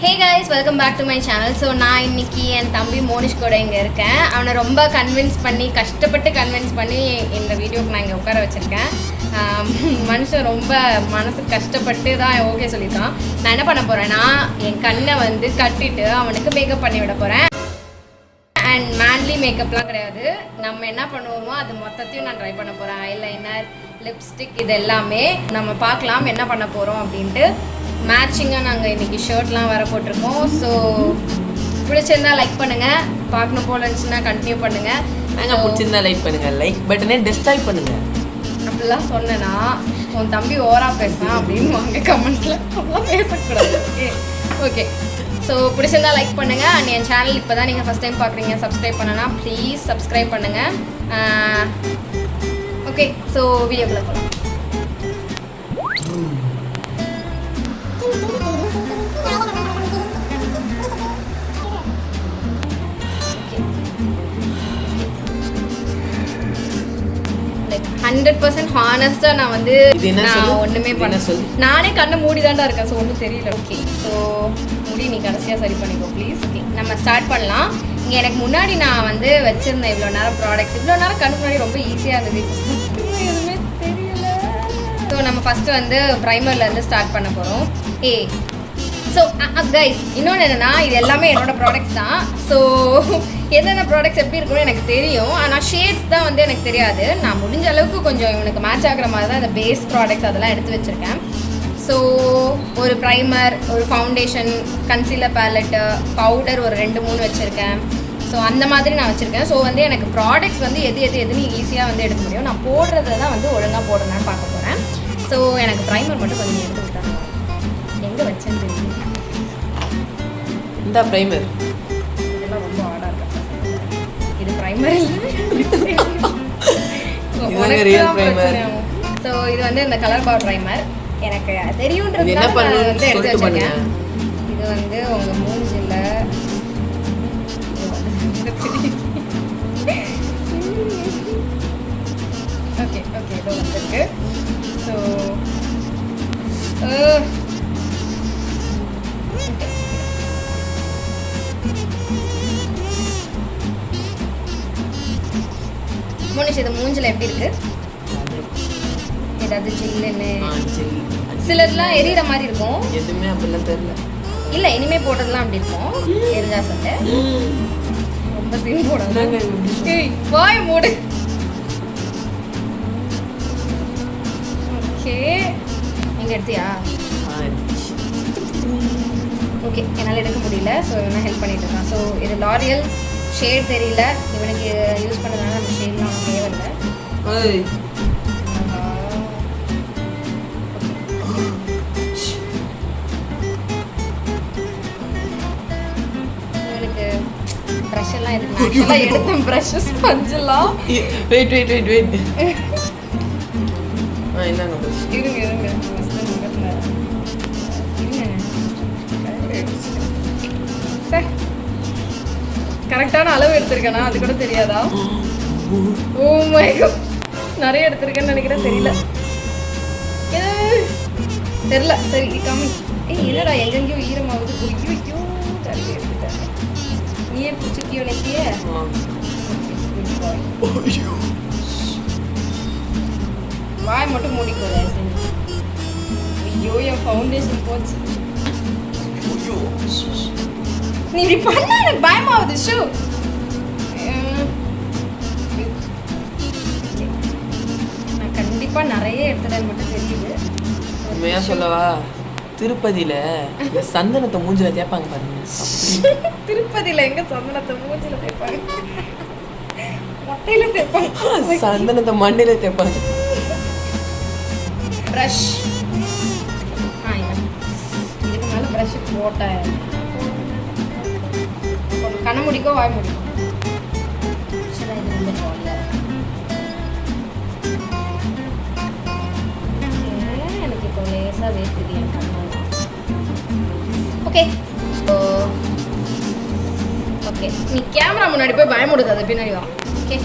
Hey guys, welcome back to my channel. So நான் இன்னைக்கு என் தம்பி மோனிஷ் கூட இங்கே இருக்கேன். அவனை ரொம்ப கஷ்டப்பட்டு கன்வின்ஸ் பண்ணி இந்த வீடியோக்கு நான் இங்கே உட்கார வச்சுருக்கேன். மனுஷன் ரொம்ப மனசு கஷ்டப்பட்டு தான் ஓகே சொல்லியிருக்கான். நான் என்ன பண்ண போகிறேன்னா என் கண்ணை வந்து கட்டிட்டு அவனுக்கு மேக்கப் பண்ணி விட போகிறேன். அண்ட் மேன்லி மேக்கப்லாம் கிடையாது, நம்ம என்ன பண்ணுவோமோ அது மொத்தத்தையும் நான் ட்ரை பண்ண போகிறேன். ஐலைனர், லிப்ஸ்டிக், இது எல்லாமே நம்ம பார்க்கலாம் என்ன பண்ண போகிறோம் அப்படின்ட்டு. மேட்சிங்காக நாங்கள் இன்றைக்கி ஷர்ட்லாம் வர போட்டிருக்கோம். ஸோ பிடிச்சிருந்தா லைக் பண்ணுங்கள், பார்க்கணும் போல இருந்துச்சுன்னா கண்டினியூ பண்ணுங்கள். நாங்கள் பிடிச்சிருந்தா லைக் பண்ணுங்கள், லைக் பட்டனே டிஸ்ட்ராய் பண்ணுங்கள். அப்படிலாம் சொன்னேன்னா உன் தம்பி ஓவராக பேசுகிறான் அப்படின்னு வாங்க கமெண்ட்டில். அப்படிலாம் பேசக்கூடாது. ஓகே ஓகே ஸோ பிடிச்சிருந்தா லைக் பண்ணுங்கள். அண்ட் என் சேனல் இப்போ தான் நீங்கள் ஃபஸ்ட் டைம் பார்க்குறீங்க, சப்ஸ்கிரைப் பண்ணனா ப்ளீஸ் சப்ஸ்கிரைப் பண்ணுங்கள். ஓகே ஸோ வீடியோக்குள்ளே போகலாம். லைக் 100% ஹானஸ்டாக நான் வந்து ஒன்றுமே பண்ண நானே கண்ணை மூடி தாண்டா இருக்கேன். ஸோ ஒன்றும் தெரியல. ஓகே ஸோ முடி நீ கடைசியாக சரி பண்ணிக்கோ ப்ளீஸ். ஓகே நம்ம ஸ்டார்ட் பண்ணலாம். இங்கே எனக்கு முன்னாடி நான் வந்து வச்சுருந்தேன் இவ்வளோ நேரம் ப்ராடக்ட்ஸ். இவ்வளோ நேரம் கண்ணு முன்னாடி ரொம்ப ஈஸியாக இருந்தது, எதுவுமே தெரியல. ஸோ நம்ம ஃபஸ்ட்டு வந்து ப்ரைமர்லேருந்து ஸ்டார்ட் பண்ண போகிறோம். ஸோ கைஸ் இன்னொன்று என்னென்னா இது எல்லாமே என்னோடய ப்ராடக்ட்ஸ் தான். ஸோ என்னென்ன ப்ராடக்ட்ஸ் எப்படி இருக்குன்னு எனக்கு தெரியும், ஆனால் ஷேட்ஸ் தான் வந்து எனக்கு தெரியாது. நான் முடிஞ்ச அளவுக்கு கொஞ்சம் இவனுக்கு மேட்ச் ஆகிற மாதிரி தான் இந்த பேஸ் ப்ராடக்ட்ஸ் அதெல்லாம் எடுத்து வச்சுருக்கேன். ஸோ ஒரு ப்ரைமர், ஒரு ஃபவுண்டேஷன், கன்சீலர் பேலட்டு, பவுடர் ஒரு 2-3 வச்சுருக்கேன். ஸோ அந்த மாதிரி நான் வச்சுருக்கேன். ஸோ வந்து எனக்கு ப்ராடக்ட்ஸ் வந்து எதுன்னு ஈஸியாக வந்து எடுக்க முடியும். நான் போடுறத தான் வந்து ஒழுங்காக போடுறேன்னு பார்க்க போகிறேன். ஸோ எனக்கு ப்ரைமர் மட்டும் கொஞ்சம் எடுத்து விட்டாங்க. எங்கே வச்சேன்னு தெரியும். இந்த ப்ரைமர் இதெல்லாம் ரொம்ப ஆடாக இருக்கு. இது ப்ரைமர் இல்லை, ரியல் ப்ரைமர். ஸோ இது வந்து இந்த கலர் பார் ப்ரைமர் எனக்கு தெரியுன்றதுனால நான் வந்து எடுத்து வச்சிருக்கேன். இது வந்து உங்கள் மூஞ்சில் ஓகே ஓகே இதோ வந்துருக்கு. ஸோ மோனிஷ் இது மூஞ்சில் எப்படி இருக்கு? ஏதாவது ஜில்லுன்னு சிலர்லாம் எரியிற மாதிரி இருக்கும். எதுவுமே அப்படிலாம் தெரியல. இல்லை இனிமே போட்டதெல்லாம் அப்படி இருக்கும். எரிஞ்சா சொல்ல ரொம்ப சீன் போடாது. வாய் மூடு. ஓகே நீங்கள் எடுத்தியா? ஓகே என்னால் எடுக்க முடியல. ஸோ இவனை ஹெல்ப் பண்ணிட்டு இருக்கான். ஸோ இது லாரியல் ஷேட் தெரியல, இவனுக்கு யூஸ் பண்ணதுனால அந்த ஷேட்லாம் அவனுக்கு தேவையில்லை. இவனுக்கு ப்ரஷ் எல்லாம் இருக்கு. ஆக்சுவலாக எடுத்தேன் ப்ரஷ்ஷு ஸ்பஞ்செல்லாம். வெயிட் என்னங்க இருங்க சார் கரெக்டான அளவு எடுத்திருக்கேனா அது கூட தெரியாதா? ஓ மை காட் நிறைய எடுத்திருக்கேன்னு நினைக்கிறேன். தெரியல சரி கம்மி. என்னடா எங்கெங்கேயோ ஈரமாகுது. ஐயோ நிறைய எடுத்துட்டேன். நீயே பிடிச்சிருக்கியோ நெத்தியே. வாய் மட்டும் மூடிக்கோல. ஐயோ என் ஃபவுண்டேஷன் போச்சு. நீ இப்படி பண்ண எனக்கு பயமாகுது. ஷூ நான் கண்டிப்பா நிறைய எடுத்துட்டேன்னு மட்டும் தெரியுது. உண்மையா சொல்லவா, திருப்பதியில இந்த சந்தனத்தை மூஞ்சில தேய்ப்பாங்க பாருங்க. திருப்பதியில எங்க சந்தனத்தை மூஞ்சில தேய்ப்பாங்க? மட்டையில தேய்ப்பாங்க. சந்தனத்தை மண்ணில தேய்ப்பாங்க. ப்ரஷ் இதுக்கு மேல ப்ரஷ் போட்டேன். கண்ண முடிக்கோ வாய் முடிக்கும். இது ரொம்ப ஜாலியாக எனக்கு இப்போ லேசாக வேர்க்குது என் கண்ணெல்லாம். ஓகே ஓகே நீ கேமரா முன்னாடி போய் பயமுடுது, அது பின்னாடி வா. ஓகே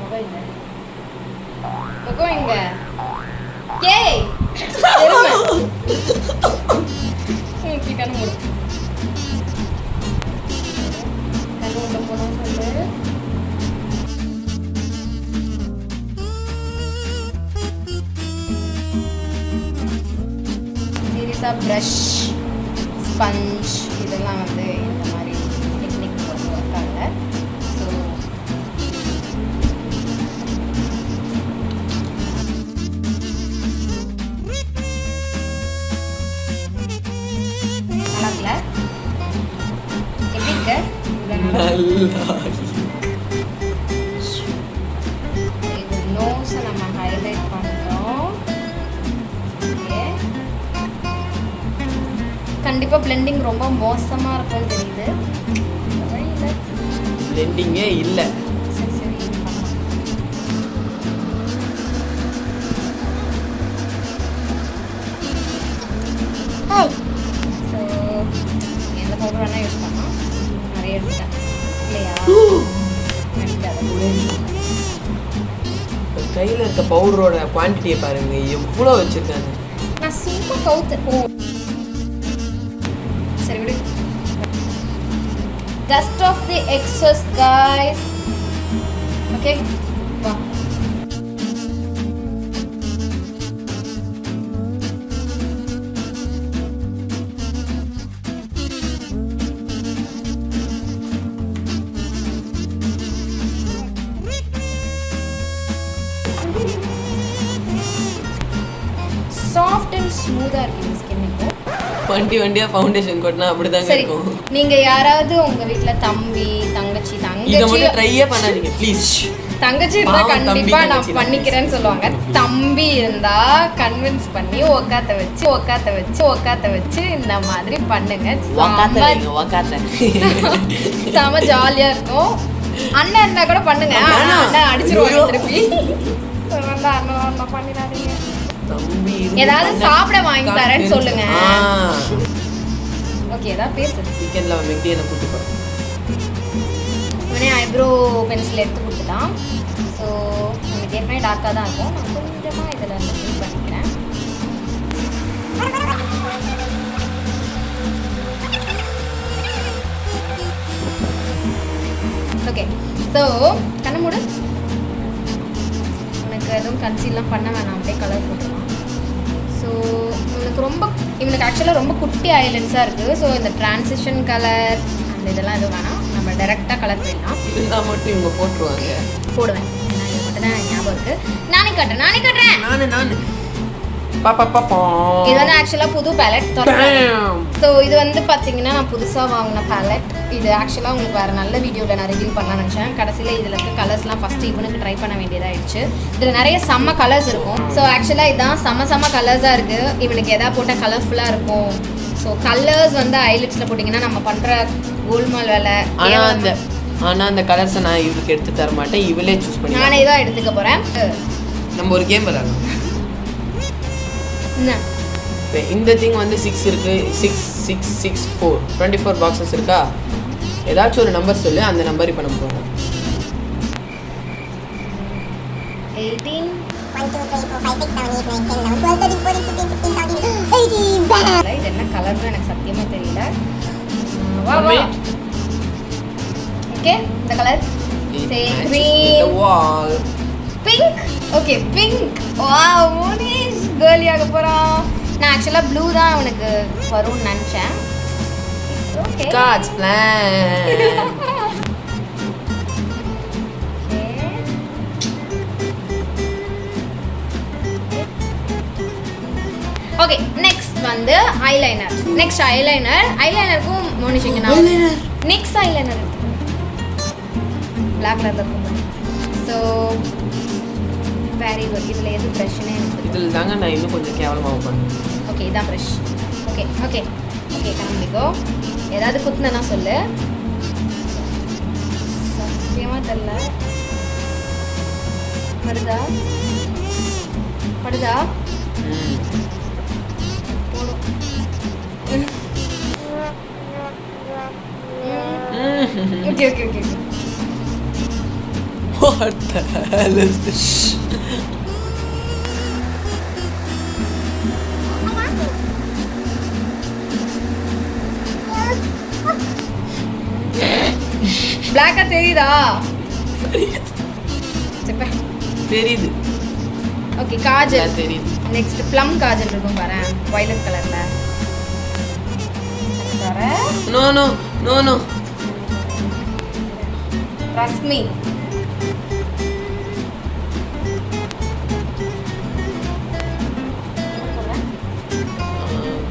மொபைல் எங்க ஏய் ஓகே கண்ணு மூடு கண்ணு உள்ள போனோம் சொல்லு சீரியஸா ப்ரஷ் ஸ்பஞ்ச் இதெல்லாம் வந்து இந்த மாதிரி டெக்னிக் வந்து ஒர்க் ஆகல ஸோ நல்லா எப்படி இருக்க இது நோஸை நம்ம ஹைலைட் பண்ணுறோம். கண்டிப்பாக பிளெண்டிங் ரொம்ப மோசமாக இருக்கும்னு தெரியுது. பிளெண்டிங்கே இல்லை. சரி சரி ஸோ எந்த பவுடர் வேணால் யூஸ் பண்ணலாம். நிறைய எடுத்துட்டேன் இல்லையா? கையில் இருக்க பவுடரோட குவான்டிட்டியை பாருங்க எவ்வளோ வச்சிருக்காங்க. நான் சும்மா கவுத்து சரி விடு. Dust off the excess guys. Okay வா. சாஃப்ட் அண்ட் ஸ்மூத்தா இருக்கு ஸ்கின். இப்போ வண்டியா ஃபவுண்டேஷன் கொட்டினா அப்படிதாங்க இருக்கும். நீங்க யாராவது உங்க வீட்ல தம்பி தங்கச்சி இத மட்டும் ட்ரையே பண்ணாதீங்க ப்ளீஸ். தங்கச்சி இருந்தா கண்டிப்பா நான் பண்ணிக்கிறேன்னு சொல்லுவாங்க. தம்பி இருந்தா கன்வின்ஸ் பண்ணி உக்காத்த வச்சு இந்த மாதிரி பண்ணுங்க. செம ஜாலியா இருக்கும். அண்ணன் இருந்தா கூட பண்ணுங்க. அண்ணன் அடிச்சிருவாங்க திருப்பி. அண்ணன் பண்ணிடாதீங்க. ஏதாவது சாப்பிட வாங்கி தரேன்னு சொல்லுங்க. ஓகே ஏதாவது பேசு. வீக்கெண்ட்ல மெக்டியனை கூட்டி போ. உடனே ஐப்ரோ பென்சில் எடுத்து கொடுத்துட்டான். ஸோ நமக்கு ஏற்கனவே டார்க்காக தான் இருக்கும். நான் கொஞ்சமாக இதில் வந்து ஃபில் பண்ணிக்கிறேன். ஓகே ஸோ கண்ணு மூடு. உனக்கு எதுவும் கன்சீல்லாம் பண்ண வேணாம். அப்படியே கலர் போட்டுருவான். ஸோ இவனுக்கு ஆக்சுவலாக ரொம்ப குட்டி ஐலண்ட்ஸாக இருக்குது. ஸோ இந்த ட்ரான்சிஷன் கலர் அந்த இதெல்லாம் எதுவும் வேணாம். நம்ம டைரெக்டாக கலர் போயிடலாம். இருந்தால் மட்டும் இவங்க போட்டுருவாங்க. போடுவேன். நான் இது மட்டும் தான் ஞாபகம் இருக்குது. நானே கட்டுறேன். நான் பாப்பா இது வந்து ஆக்சுவலாக புது பேலட். ஸோ இது வந்து பார்த்தீங்கன்னா நான் புதுசாக வாங்கின பேலட். இது ஆக்சுவலாக உங்களுக்கு வேறு நல்ல வீடியோவில் நான் ரிவீல் பண்ணலாம்னு நினச்சேன். கடைசியில் இதில் இருக்க கலர்ஸ்லாம் ஃபஸ்ட்டு இவனுக்கு ட்ரை பண்ண வேண்டியதாகிடுச்சு. இதில் நிறைய செம்ம கலர்ஸ் இருக்கும். ஸோ ஆக்சுவலாக இதுதான் செம்ம கலர்ஸாக இருக்குது. இவனுக்கு எதாவது போட்டால் கலர்ஃபுல்லாக இருக்கும். ஸோ கலர்ஸ் வந்து ஐலிட்ஸில் போட்டிங்கன்னா நம்ம பண்ணுற கோல்மால் வேலை. ஆனால் அந்த கலர்ஸை நான் இவளுக்கு எடுத்து தர மாட்டேன். இவளே சூஸ் பண்ணி நானே தான் எடுத்துக்க போகிறேன். நம்ம ஒரு கேம் விளையாடலாம். இந்த திங் வந்து 6 இருக்கு. 6 24 பாக்ஸஸ் இருக்கா? ஏதாச்சும் ஒரு நம்பர் சொல்லு. அந்த நம்பர் இப்போ நம்ம போகிறோம். 18 1 2 3 4 5 6 7 8 9 10 11 12 13 14 15 16 17 18. இது என்ன கலர்னு எனக்கு சத்தியமா தெரியல. வா ஓகே இந்த colour say green pink. Okay pink. Wow Monish கேர்லியாக போறான். நான் ஆக்சுவலா ப்ளூ தான் அவனுக்கு வரும்னு நினைச்சேன். Okay God's plan. Okay next வந்து ஐலைனர். நெக்ஸ்ட் ஐலைனருக்கும் மோனிஷிங்க நான் நெக்ஸ்ட் ஐலைனர் பிளாக் கலர்ல இருக்கும். So very good. இதில் எது ப்ரஷ்னே இதில் தாங்க நான் இன்னும் கொஞ்சம் கேவலமாக பண்ணேன். ஓகே இதான் ப்ரஷ். ஓகே ஓகே ஓகே கிளம்பிக்கோ. ஏதாவது குத்துனா சொல்லு. சத்தியமாக தெரியல. படுதா போடும். Okay okay okay What the hell is this? தெரியுதா தெரியுது. ஓகே காஜல் தெரியுது. நெக்ஸ்ட் ப்ளம் காஜல் இருக்கும் பாரு வயலட் கலர்ல. No no no no Rashmi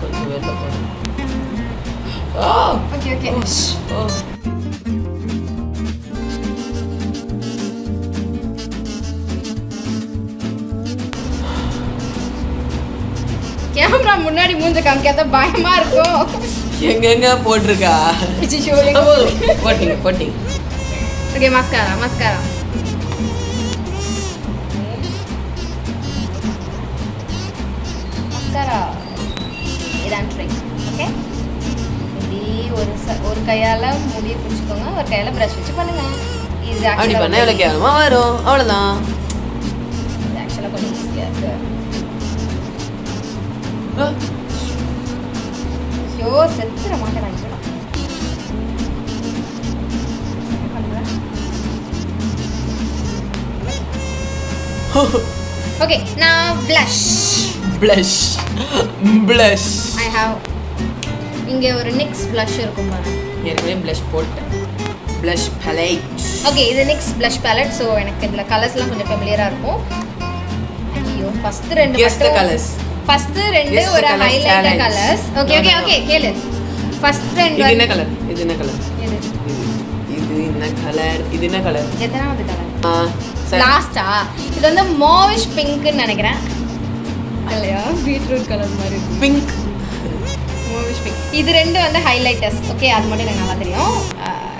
கொஞ்சம் வெளில போறேன். ஓகே ஓகே கேமரா முன்னாடி மூஞ்ச காமிக்காத பயமா இருக்கும். எங்கெங்க போட்டிருக்கா போட்டிங்க போட்டிங்க. ஓகே மஸ்காரா மஸ்காரா மஸ்காரா இதான் ட்ரை. ஓகே இப்படி ஒரு கையால முடிய பிடிச்சிக்கோங்க, ஒரு கையால ப்ரஷ் வச்சு பண்ணுங்க. இது அப்படி பண்ணா எவ்வளோ கேவலமா வரும், அவ்வளோதான். இது ஆக்சுவலாக கொஞ்சம் ஈஸியாக இருக்கு. ஐயோ செத்துற மாட்டேன். ஓகே நான் blush I have இங்க ஒரு NYX blush இருக்கும் பாருங்க. ஏற்கனவே blush போட்டேன். blush palette. ஓகே இது NYX blush palette. சோ எனக்கு இதுல கலர்ஸ்லாம் கொஞ்சம் ஃபெமிலியரா இருக்கும். ஐயோ ஃபர்ஸ்ட் ரெண்டு மட்டும் கலர்ஸ். ஃபர்ஸ்ட் ரெண்டு ஒரு highlighter colours. Okay okay okay கேளு. ஃபர்ஸ்ட் ரெண்டு இது என்ன கலர்? இது என்ன கலர்? இது என்ன கலர்? இது என்ன கலர்? எத்தனாவது கலர்? லாஸ்டா இது வந்து மாவிஷ் பிங்க்னு நினைக்கிறேன். இல்லையா பீட்ரூட் கலர் மாதிரி பிங்க் மாவிஷ் பிங்க். இது ரெண்டு வந்து ஹைலைட்டர்ஸ். ஓகே அது மட்டும் எனக்கு நல்லா தெரியும்.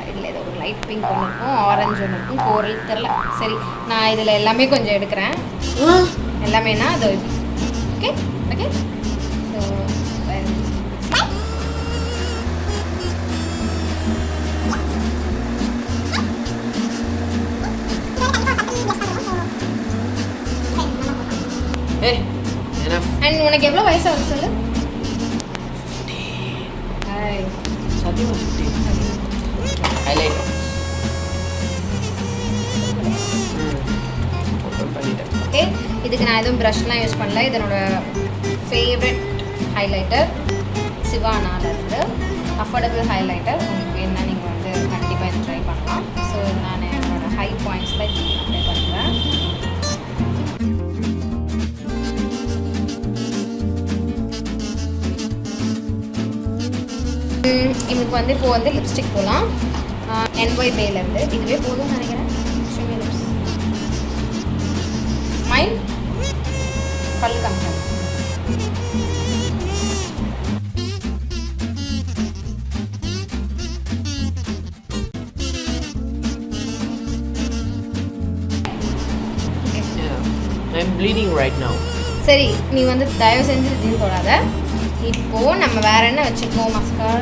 இதில் ஏதோ ஒரு லைட் பிங்க் ஒன்று இருக்கும், ஆரஞ்சு ஒன்று இருக்கும், கோரல் தெரில. சரி நான் இதில் எல்லாமே கொஞ்சம் எடுக்கிறேன். எல்லாமேனா அது ஓகே ஓகே. ஸோ அண்ட் உனக்கு எவ்வளோ வயசு ஆகுது சொல்லு? ஓகே இதுக்கு நான் எதுவும் ப்ரஷ்லாம் யூஸ் பண்ணல. இதனோட ஃபேவரட் ஹைலைட்டர் சிவானாலேருந்து அஃபோர்டபுள் ஹைலைட்டர். உங்களுக்கு என்ன நீங்கள் வந்து கண்டிப்பாக இது ட்ரை பண்ணலாம். ஸோ நான் என்னோட ஹை பாயிண்ட்ஸில் அப்ளை பண்ணுறேன். எனக்கு வந்து இப்போ வந்து லிப்ஸ்டிக் போகலாம். NY பேலேருந்து இதுவே போதும்னு நினைக்கிறேன். ஸ்மைல் பல்லு காமிச்சேன். I'm bleeding right now. சரி நீ வந்து தயவு செஞ்சு இதுன்னு போடாத. இப்போ நம்ம வேற என்ன வச்சுக்கோம்? மஸ்காரா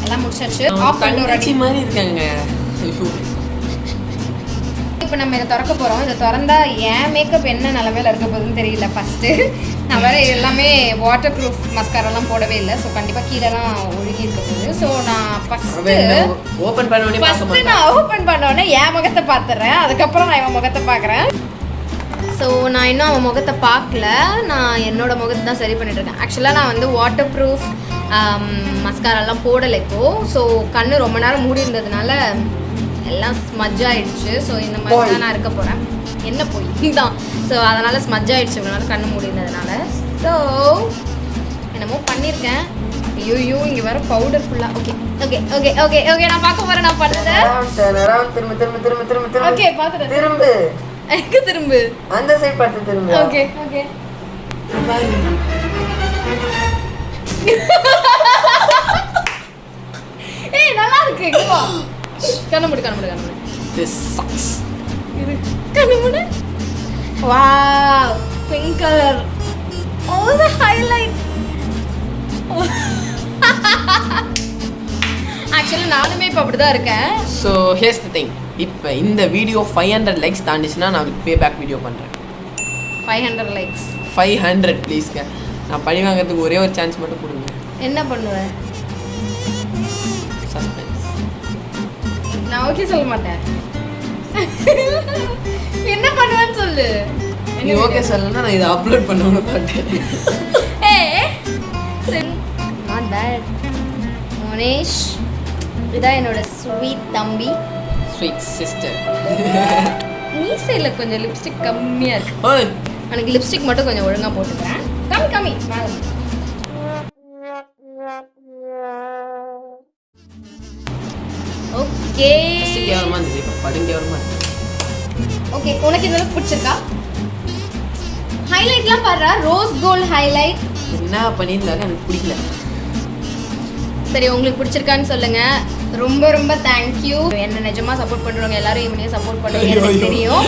எல்லாம் முடிச்சாச்சு. ஆஃப் பண்ணி மாதிரி இருக்காங்க. இப்போ நம்ம இதை திறக்க போகிறோம். இதை திறந்தா ஏன் மேக்கப் என்ன நிலமையில இருக்க போகுதுன்னு தெரியல. ஃபஸ்ட்டு நான் வேறு எல்லாமே வாட்டர் ப்ரூஃப் மஸ்காரெல்லாம் போடவே இல்லை. ஸோ கண்டிப்பாக கீழெல்லாம் ஒழுகி இருக்க போகுது. ஸோ நான் ஃபஸ்ட்டு ஓப்பன் பண்ணோடனே என் முகத்தை பார்த்துடுறேன். அதுக்கப்புறம் நான் இவன் முகத்தை பார்க்குறேன். ஸோ நான் இன்னும் அவன் முகத்தை பார்க்கல. நான் என்னோடய முகத்தை தான் சரி பண்ணிட்டுருக்கேன். ஆக்சுவலாக நான் வந்து வாட்டர் ப்ரூஃப் மஸ்காரெல்லாம் போடலை இப்போது. ஸோ கண்ணு ரொம்ப நேரம் மூடி இருந்ததுனால எல்லாம் ஸ்மஜ் ஆகிடுச்சு. ஸோ இந்த மாதிரி தான் நான் இருக்க போகிறேன். என்ன போய் தான். ஸோ அதனால் ஸ்மஜ் ஆகிடுச்சு இவனால கண்ணு மூடி இருந்ததுனால. ஸோ என்னமோ பண்ணியிருக்கேன். ஐயோ இங்கே வேறு பவுடர் ஃபுல்லாக. Okay okay okay okay okay நான் பார்க்க போகிறேன். நான் பண்ணுறேன். ஓகே பார்த்துட்டேன். திரும்ப எங்க திரும்ப அந்த சைடு பார்த்து திரும்ப. ஓகே ஓகே ஏய் நல்லா இருக்கு. வா கண்ணு மூடு. This sucks. இது கண்ணு மூடு. Wow pink colour. Oh the highlight. Actually நானுமே இப்போ அப்படி தான் இருக்கேன். So here's the thing. இப்போ இந்த வீடியோ 500 லைக்ஸ் தாண்டிச்சுன்னா நான் பே பேக் வீடியோ பண்ணுறேன். 500 லைக்ஸ் 500 ப்ளீஸ்ங்க. நான் பழி வாங்கிறதுக்கு ஒரே ஒரு சான்ஸ் மட்டும் கொடுங்க. என்ன பண்ணுவேன்? சஸ்பென்ஸ். நான் ஓகே சொல்ல மாட்டேன். என்ன பண்ணுவேன்னு சொல்லு. நீ ஓகே சொல்லலன்னா நான் இதை அப்லோட் பண்ண மாட்டேன். Not bad. மோனிஷ், இதான் என்னோட ஸ்வீட் தம்பி, ஸ்வீட் சிஸ்டர். மீசையில கொஞ்சம் லிப்ஸ்டிக் கம்மியா இருக்கு. எனக்கு லிப்ஸ்டிக் மட்டும் கொஞ்சம் ஒழுங்கா போட்டுக்கிறேன். கம்மி மேல. ஓகே ஓகே, உனக்கு இந்த லுக் பிடிச்சிருக்கா? ஹைலைட்லாம் பாருடா, ரோஸ் கோல்ட் ஹைலைட். என்ன பண்ணியிருந்தாலும் எனக்கு பிடிக்கல. சரி, உங்களுக்கு பிடிச்சிருக்கான்னு சொல்லுங்க. ரொம்ப ரொம்ப தேங்க்யூ. என்ன நிஜமா சப்போர்ட் பண்ணுறவங்க எல்லாரும் இவனையும் சப்போர்ட் பண்ணுறீங்க எனக்கு தெரியும்.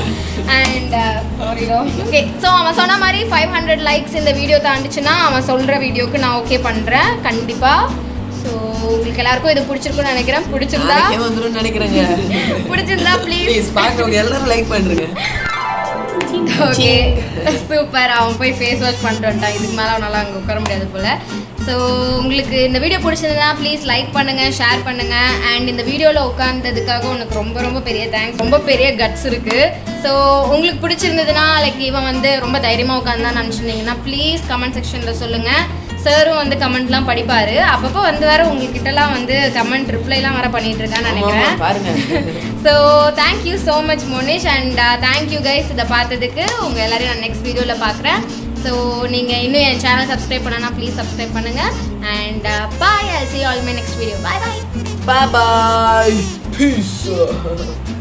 அண்ட் ஓகே, ஸோ அவன் சொன்ன மாதிரி 500 லைக்ஸ் இந்த வீடியோ தாண்டிச்சுன்னா அவன் சொல்கிற வீடியோக்கு நான் ஓகே பண்ணுறேன் கண்டிப்பாக. ஸோ உங்களுக்கு எல்லாருக்கும் இது பிடிச்சிருக்குன்னு நினைக்கிறேன். பிடிச்சிருந்தா வந்துடும் நினைக்கிறேங்க. பிடிச்சிருந்தா ப்ளீஸ் பார்க்குறவங்க எல்லாரும் லைக் பண்ணுறேங்க. Okay super. அவன் போய் ஃபேஸ் வாஷ் பண்ணிட்டு இதுக்கு மேலே அவனால் அங்கே உட்கார முடியாது போல். ஸோ உங்களுக்கு இந்த வீடியோ பிடிச்சிருந்தா ப்ளீஸ் லைக் பண்ணுங்கள், ஷேர் பண்ணுங்கள். அண்ட் இந்த வீடியோவில் உட்காந்ததுக்காக உனக்கு ரொம்ப ரொம்ப பெரிய தேங்க்ஸ். ரொம்ப பெரிய கட்ஸ் இருக்குது. ஸோ உங்களுக்கு பிடிச்சிருந்ததுன்னா லைக் இவன் வந்து ரொம்ப தைரியமாக உட்காந்தான்னு நினச்சிருந்தீங்கன்னா ப்ளீஸ் கமெண்ட் செக்ஷனில் சொல்லுங்கள். சாரும் வந்து கமெண்ட்லாம் படிப்பார். அப்பப்போ வந்து வேறு உங்ககிட்டலாம் வந்து கமெண்ட் ரிப்ளைலாம் வேறு பண்ணிகிட்டு இருக்கான்னு நினைக்கிறேன். So thank you so much Monish. And thank you guys இதை பார்த்ததுக்கு. உங்கள் எல்லாரையும் நான் நெக்ஸ்ட் வீடியோவில் பார்க்குறேன். ஸோ நீங்கள் இன்னும் என் சேனல் சப்ஸ்கிரைப் பண்ணனா ப்ளீஸ் சப்ஸ்கிரைப் பண்ணுங்கள். And bye. I'll see you all in my next video. Bye bye. Bye bye. Peace.